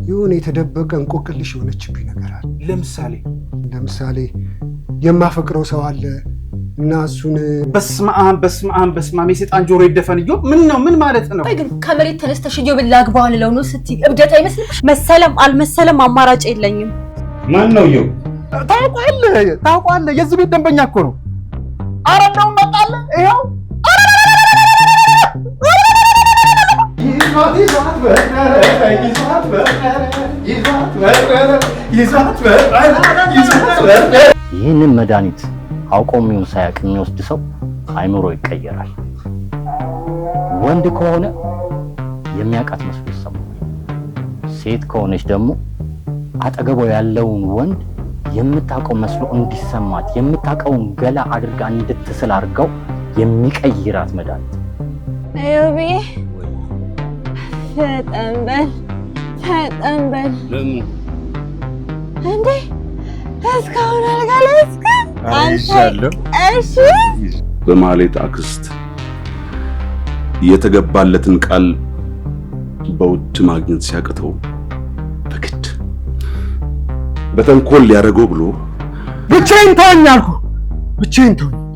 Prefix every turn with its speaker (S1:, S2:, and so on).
S1: የሆነ የተደበቀ እንቆቅልሽ የሆነችብኝ ነገር አለ።
S2: ለምሳሌ
S1: የማፈቅረው ሰው አለ እና እሱን
S2: በስመ አብ የሰይጣን ጆሮ ይደፈንጆ ምን ማለት ነው?
S3: ቆይ ግን ከመሬት ተነስተሽ ይብል ላግባው አለው ነው ስትይ እብደት አይመስልሽ?
S4: መሰለም አልመሰለም አማራጭ የለኝም።
S2: ማን ነው ይው? ታውቃለህ የዚህ ቤት ደንበኛ እኮ ነው። ኧረ እንደውም መጣለ ይኸው
S5: ይህንን መድኃኒት አውቆም ይሁን ሳያውቅ የሚወስድ ሰው አይምሮ ይቀየራል። ወንድ ከሆነ የሚያውቃት መስሎ ይሰማል። ሴት ከሆነች ደግሞ አጠገቧ ያለውን ወንድ የምታውቀው መስሎ እንዲሰማት የምታውቀውን ገላ አድርጋ እንድትስል አድርገው የሚቀይራት መድኃኒት።
S4: አዩቢ ፈጠንበል
S2: ለምን
S4: እንዴ እስካሁን አልጋለስክም?
S2: አይሻለም?
S4: እሺ
S6: በማህሌት አክስት የተገባለትን ቃል በውድ ማግኘት ሲያቅተው በግድ በተንኮል ሊያደርገው ብሎ
S1: ብቻዬን ተወኝ አልኩ። ብቻዬን ተወኝ።